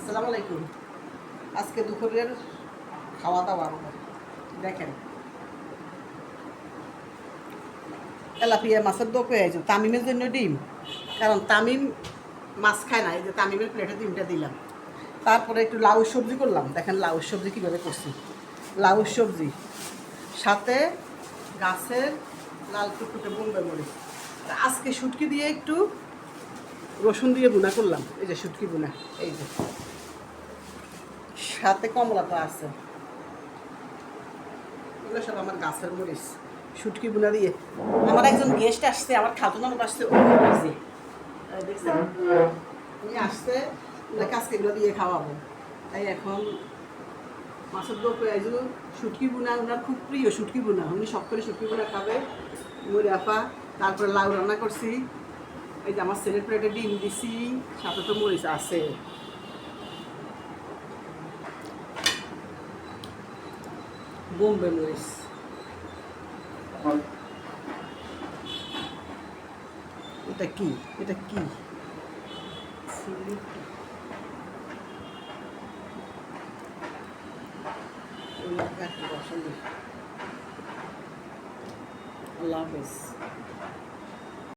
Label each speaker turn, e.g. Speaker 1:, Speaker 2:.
Speaker 1: আসসালামু আলাইকুম। আজকে দুপুরের খাওয়া দাওয়া আমাদের দেখেন, তেলাপিয়া মাছের দো পেয়েছো তামিমের জন্য ডিম, কারণ তামিম মাছ খায় না। এই যে তামিমের প্লেটে ডিমটা দিলাম। তারপরে একটু লাউ সবজি করলাম। দেখেন লাউ সবজি কীভাবে করছি। লাউ সবজি সাথে গাছের লাল টুকটুকে বোম্বে মরিচ। আজকে শুটকি দিয়ে একটু রসুন দিয়ে বুনা করলাম। এই যে শুটকি বুনা, এই যে সাথে কমলাটা আছে। এগুলো সব আমার গাছের মরিচ, শুটকি বুনা দিয়ে। আমার একজন গেস্ট আসছে, আমার খাতু ননদ আসছে, ও আসছে দেখছেন উনি আসছে, ওনাকে আজকে এগুলো দিয়ে খাওয়াবো। তাই এখন মাছের দো পেঁয়াজু শুটকি বুনা, ওনার খুব প্রিয় শুটকি বুনা, উনি সব করে শুটকি বুনা খাবে। মুড়াফা, তারপরে লাউ রান্না করছি। এই যে আমার ছেলের প্লেটে ডিম দিছি, সাথে তো মরিচ আছে। বোম্বে মরিচ। এটা কি, এটা কি আল্লাহ হাফেজ।